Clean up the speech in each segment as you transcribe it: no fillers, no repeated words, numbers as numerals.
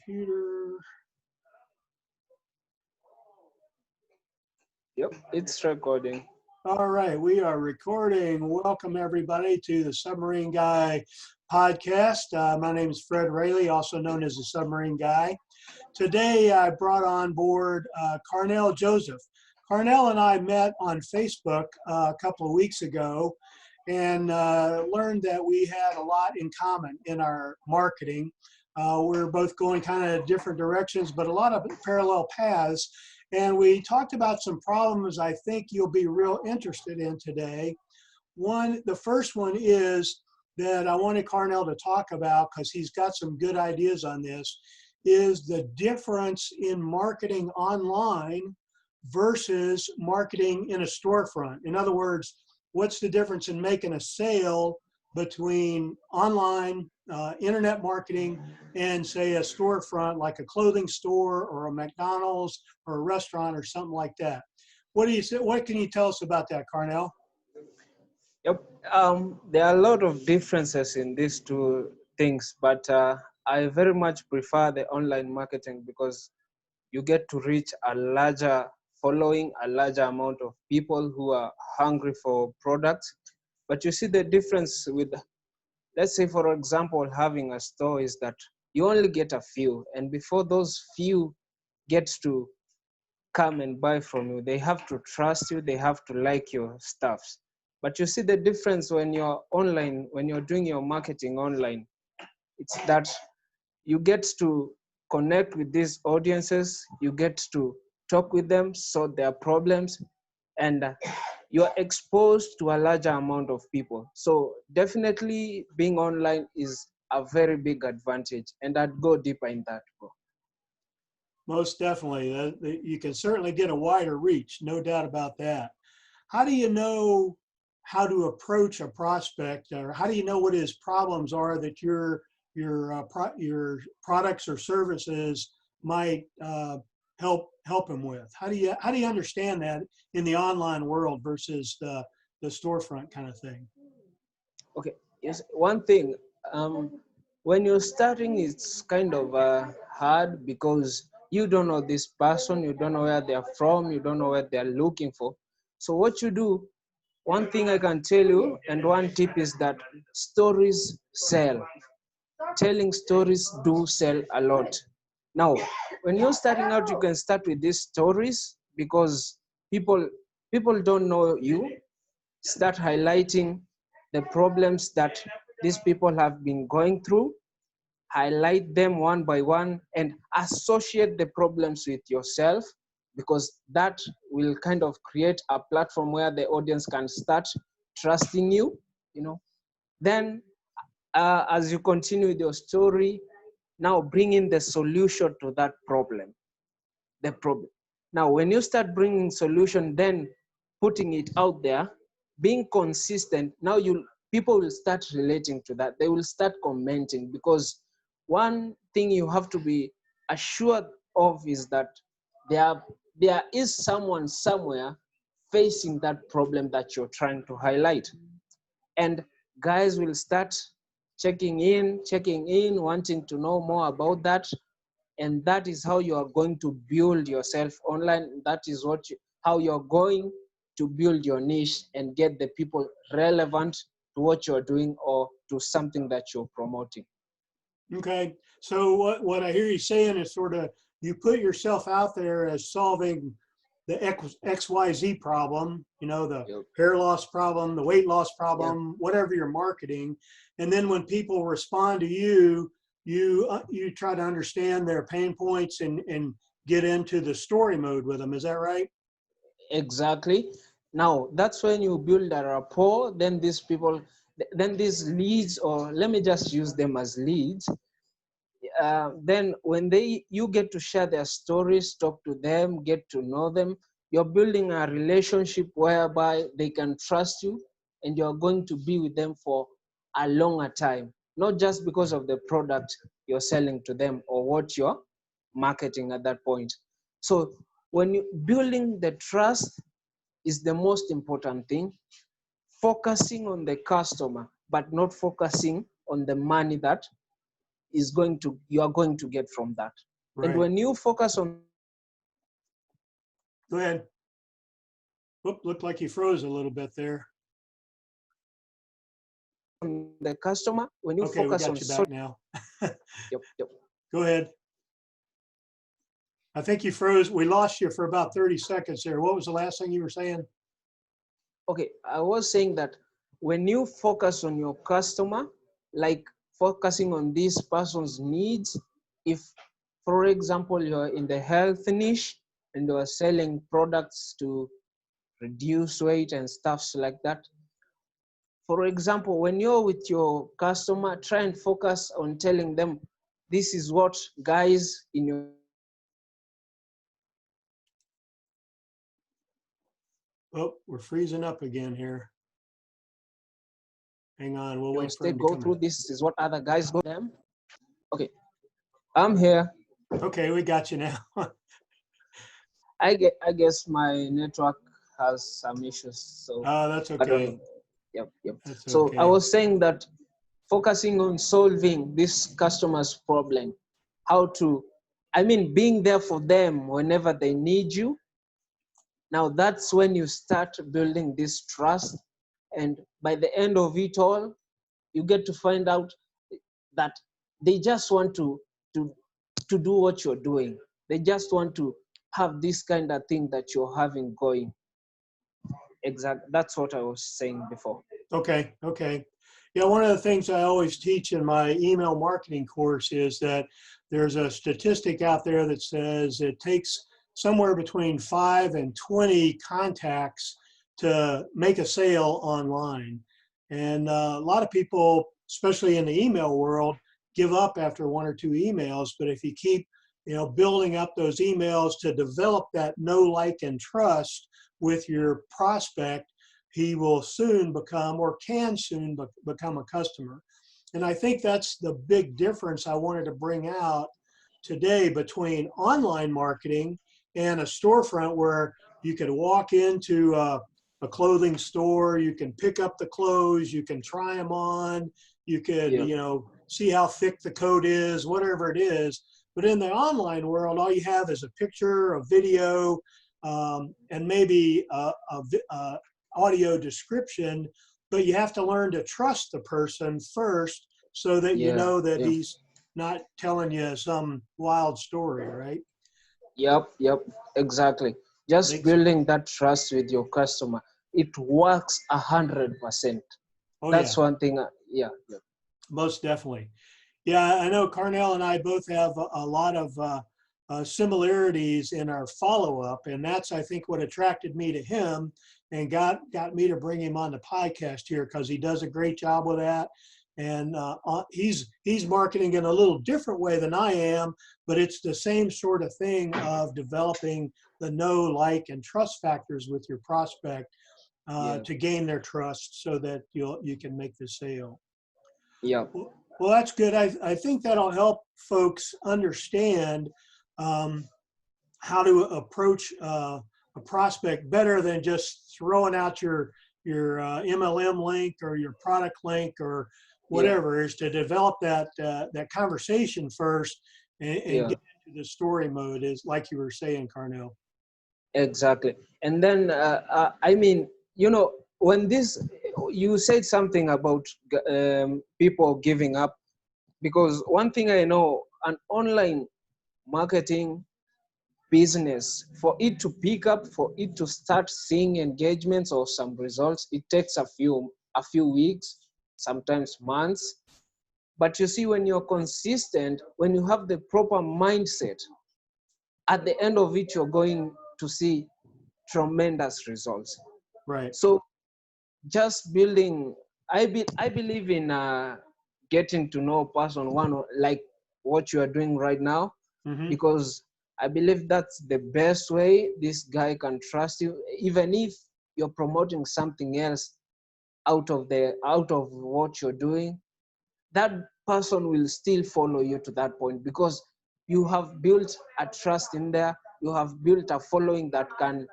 Computer. Yep, it's recording. All right, we are recording. Welcome everybody to the Submarine Guy podcast. My name is Fred Raley, also known as the Submarine Guy. Today I brought on board Carnel Joseph. Carnel and I met on Facebook a couple of weeks ago and learned that we had a lot in common in our marketing. We're both going kind of different directions, but a lot of parallel paths. And we talked about some problems I think you'll be real interested in today. The first one is that I wanted Carnel to talk about, because he's got some good ideas on this, is the difference in marketing online versus marketing in a storefront. In other words, what's the difference in making a sale between online internet marketing and say a storefront like a clothing store or a McDonald's or a restaurant or something like that? What can you tell us about that, Carnel? Yep. There are a lot of differences in these two things, but I very much prefer the online marketing because you get to reach a larger following, a larger amount of people who are hungry for products. But you see the difference with, let's say, for example, having a store is that you only get a few, and before those few gets to come and buy from you, they have to trust you, they have to like your stuffs. But you see the difference when you're online, when you're doing your marketing online, it's that you get to connect with these audiences, you get to talk with them, solve their problems, and you're exposed to a larger amount of people. So definitely being online is a very big advantage, and I'd go deeper in that, bro. Most definitely. You can certainly get a wider reach, no doubt about that. How do you know how to approach a prospect, or how do you know what his problems are that your products or services might help him with? How do you understand that in the online world versus the storefront kind of thing? Okay, yes, one thing, when you're starting, it's kind of hard because you don't know this person, you don't know where they're from, you don't know what they're looking for. So what you do, one thing I can tell you, and one tip is that stories sell. Telling stories do sell a lot. Now, when you're starting out, you can start with these stories because people people don't know you. Start highlighting the problems that these people have been going through, highlight them one by one, and associate the problems with yourself, because that will kind of create a platform where the audience can start trusting you, you know. Then as you continue with your story, now bring in the solution to that problem, the problem. Now, when you start bringing solution, then putting it out there, being consistent, now people will start relating to that. They will start commenting, because one thing you have to be assured of is that there is someone somewhere facing that problem that you're trying to highlight. And guys will start checking in, wanting to know more about that. And that is how you are going to build yourself online. That is how you're going to build your niche and get the people relevant to what you're doing or to something that you're promoting. Okay, so what I hear you saying is sort of you put yourself out there as solving the XYZ problem, the Yep. hair loss problem, the weight loss problem, Yep. whatever you're marketing. And then when people respond to you, you try to understand their pain points and get into the story mode with them. Is that right? Exactly. Now, that's when you build a rapport. Then these leads, or let me just use them as leads. Then when you get to share their stories, talk to them, get to know them, you're building a relationship whereby they can trust you, and you're going to be with them for a longer time, not just because of the product you're selling to them or what you're marketing at that point. So when you building the trust is the most important thing, focusing on the customer, but not focusing on the money that you are going to get from that. And Right. when you focus on Go ahead. Whoop, looked like you froze a little bit there. the customer, when you Okay, we focus on got you back now. yep, yep. Go ahead. I think you froze. We lost you for about 30 seconds there. What was the last thing you were saying? Okay, I was saying that when you focus on your customer, like focusing on this person's needs, if, for example, you're in the health niche and you're selling products to reduce weight and stuffs like that, for example, when you're with your customer, try and focus on telling them, this is what guys in your Oh, we're freezing up again here. Hang on, we'll wait for state him to go come through. in. This is what other guys go them. Okay, I'm here. Okay, we got you now. I guess my network has some issues, so That's I don't okay. know. Yep, yep. That's So I okay. was saying that focusing on solving this customer's problem, how to, I mean, being there for them whenever they need you. Now that's when you start building this trust, and by the end of it all, you get to find out that they just want to to do what you're doing. They just want to have this kind of thing that you're having going. Exactly. That's what I was saying before. Okay, okay. Yeah, one of the things I always teach in my email marketing course is that there's a statistic out there that says it takes somewhere between 5 and 20 contacts to make a sale online. And a lot of people, especially in the email world, give up after 1 or 2 emails. But if you keep, building up those emails to develop that know, like, and trust with your prospect, he will soon become or can soon become a customer. And I think that's the big difference I wanted to bring out today between online marketing and a storefront where you could walk into a clothing store, you can pick up the clothes, you can try them on, you could, Yeah. See how thick the coat is, whatever it is. But in the online world, all you have is a picture, a video, and maybe a audio description, but you have to learn to trust the person first so that you Yeah. know that Yeah. he's not telling you some wild story, right? Yep. Yep. Exactly. Just Makes, building that trust with your customer. It works 100%. oh That's yeah, one thing. Yeah. Yeah. most definitely. Yeah, I know Carnel and I both have a lot of similarities in our follow-up, and that's, I think, what attracted me to him and got me to bring him on the podcast here because he does a great job with that. And he's marketing in a little different way than I am, but it's the same sort of thing of developing the know, like, and trust factors with your prospect Yeah. to gain their trust so that you can make the sale. Yeah. Well, that's good. I think that'll help folks understand how to approach a prospect better than just throwing out your MLM link or your product link or Yeah. whatever. Is to develop that conversation first and Yeah. get into the story mode. Is like you were saying, Carnel. Exactly. And then, I mean, when you said something about people giving up, because one thing I know, an online marketing business, for it to pick up, for it to start seeing engagements or some results, it takes a few weeks, sometimes months. But you see, when you're consistent, when you have the proper mindset, at the end of it, you're going to see tremendous results. Right. So just building, I believe in getting to know a person one like what you are doing right now, Mm-hmm. because I believe that's the best way this guy can trust you, even if you're promoting something else out of what you're doing. That person will still follow you to that point because you have built a trust in there. You have built a following that can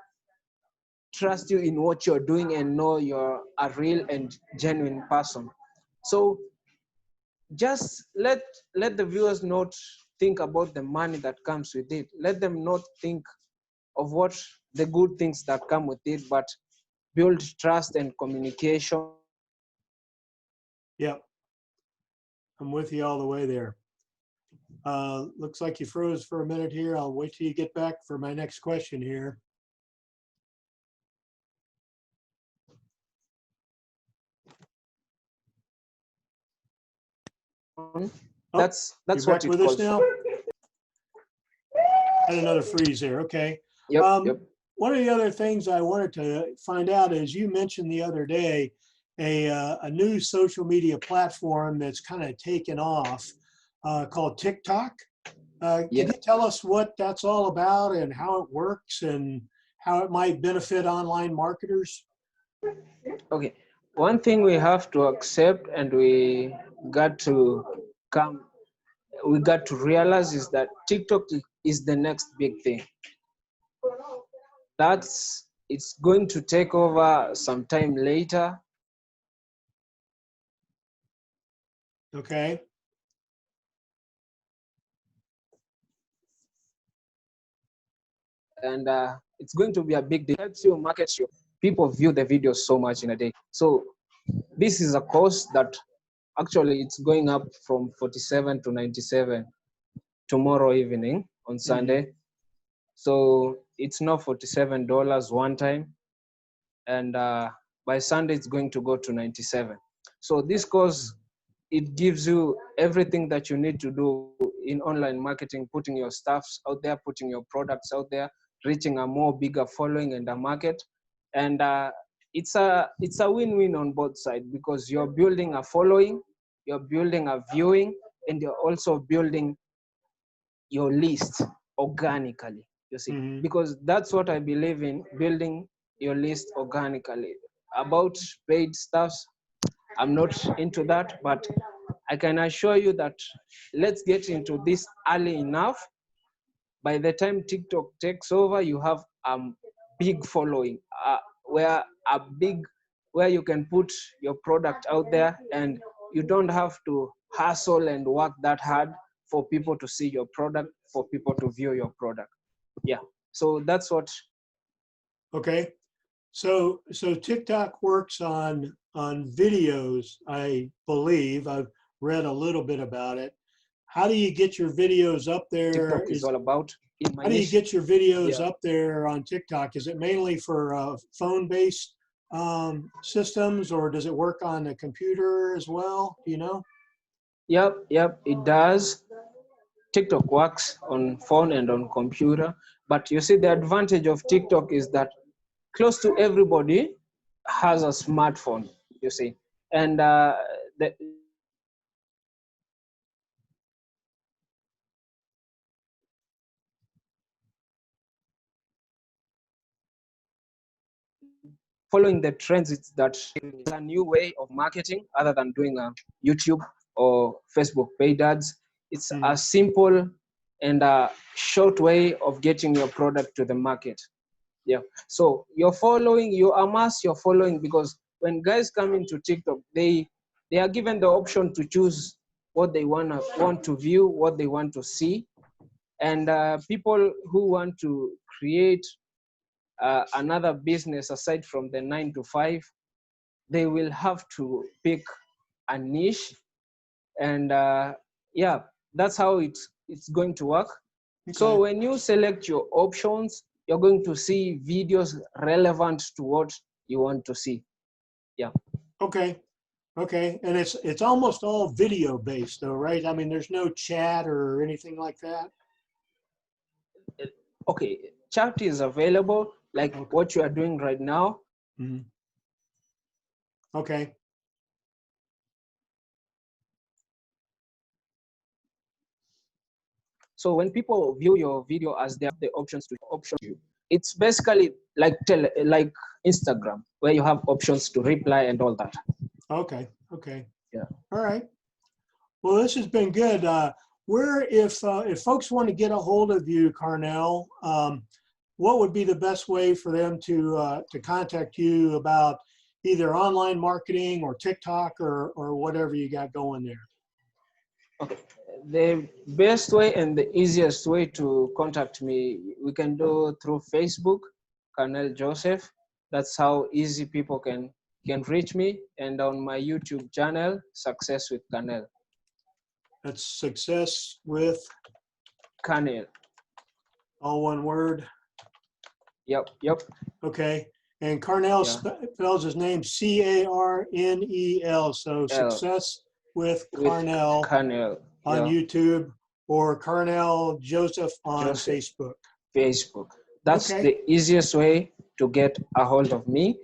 trust you in what you're doing and know you're a real and genuine person. So just let the viewers not think about the money that comes with it. Let them not think of what the good things that come with it, but build trust and communication. Yep. I'm with you all the way there. Looks like you froze for a minute here. I'll wait till you get back for my next question here. That's you're what back it with us calls now? for. Had another freeze there. Okay. Yep. One of the other things I wanted to find out is you mentioned the other day a new social media platform that's kind of taken off called TikTok. Can Yeah. you tell us what that's all about and how it works and how it might benefit online marketers? Okay. One thing we have to accept and got to we got to realize is that TikTok is the next big thing. It's going to take over sometime later. Okay. And it's going to be a big deal. It helps you market your people view the videos so much in a day. So this is a cost that actually it's going up from 47 to 97 tomorrow evening on Sunday. So it's now $47 one time, and by Sunday it's going to go to 97. So this course, it gives you everything that you need to do in online marketing, putting your stuffs out there, putting your products out there, reaching a more bigger following and a market. And it's a win-win on both sides, because you're building a following, you're building a viewing, and you're also building your list organically, you see. Because that's what I believe in, building your list organically. About paid stuffs, I'm not into that, but I can assure you that let's get into this early enough. By the time TikTok takes over, you have a big following, where you can put your product out there, and you don't have to hustle and work that hard for people to see your product, for people to view your product. Yeah. So that's what. Okay. So TikTok works on videos, I believe. I've read a little bit about it. How do you get your videos up there? TikTok is all about. How do you get your videos up there on TikTok? Is it mainly for phone-based systems, or does it work on a computer as well? Do you know? Yep, it does. TikTok works on phone and on computer, but you see the advantage of TikTok is that close to everybody has a smartphone, you see, and following the trends, it's that it's a new way of marketing other than doing a YouTube or Facebook paid ads. It's a simple and a short way of getting your product to the market. Yeah. So you amass your following, because when guys come into TikTok, they are given the option to choose what they want to view, what they want to see, and people who want to create another business aside from the 9 to 5, they will have to pick a niche, and yeah, that's how it's going to work. Okay. So when you select your options, you're going to see videos relevant to what you want to see. Yeah. Okay. And it's almost all video based though, right? I mean, there's no chat or anything like that. Okay, chat is available, like what you are doing right now. Okay. So when people view your video, as they have the options to option you, it's basically like Instagram, where you have options to reply and all that. Okay. Yeah. All right. Well, this has been good. If folks want to get a hold of you, Carnel, what would be the best way for them to contact you about either online marketing or TikTok or whatever you got going there? Okay. The best way and the easiest way to contact me, we can do through Facebook, Carnel Joseph. That's how easy people can reach me, and on my YouTube channel, Success with Carnel. That's Success with Carnel. all one word. Yep, yep. Okay. And Carnel spells his name Carnel. So Success with Carnel on YouTube, or Carnel Joseph on Facebook. That's the easiest way to get a hold of me.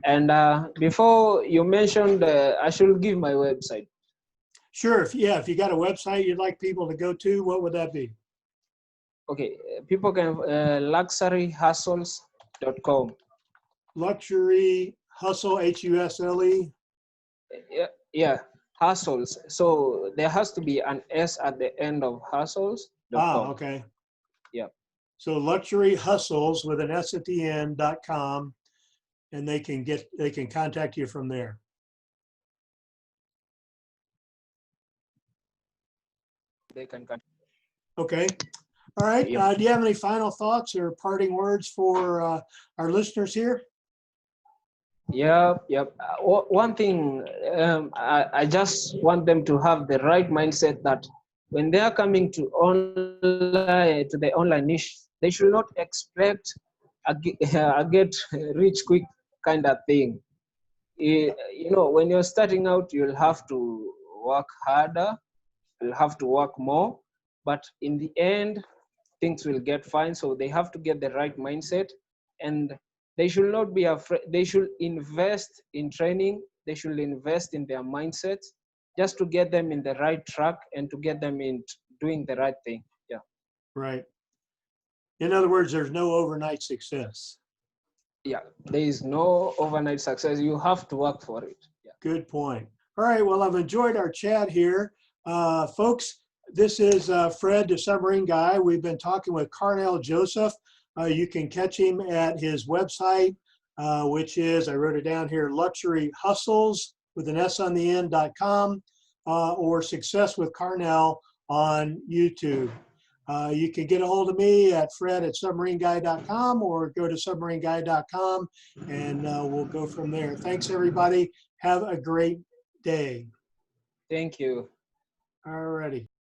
And before you mentioned, I should give my website. Sure. If you got a website you'd like people to go to, what would that be? Okay, people can luxuryhustles.com. Luxury Hustle, HUSLE. Yeah, hustles. So there has to be an S at the end of hustles.com. Ah, okay. Yeah. So Luxury Hustles with an S at the end.com, and they can contact you from there. They can contact. Okay. All right. Yep. Do you have any final thoughts or parting words for our listeners here? Yep. One thing, I just want them to have the right mindset that when they are coming to the online niche, they should not expect a get rich quick kind of thing. When you're starting out, you'll have to work harder, you'll have to work more, but in the end, things will get fine. So they have to get the right mindset, and they should not be afraid. They should invest in training. They should invest in their mindsets just to get them in the right track and to get them in doing the right thing. Yeah. Right. In other words, there's no overnight success. Yeah. There is no overnight success. You have to work for it. Yeah. Good point. All right. Well, I've enjoyed our chat here. Folks, this is Fred, the Submarine Guy. We've been talking with Carnel Joseph. You can catch him at his website, which is, I wrote it down here, Luxury Hustles with an S on the end.com, or Success with Carnel on YouTube. You can get a hold of me at fred@submarineguy.com, or go to submarineguy.com, and we'll go from there. Thanks, everybody. Have a great day. Thank you. All righty.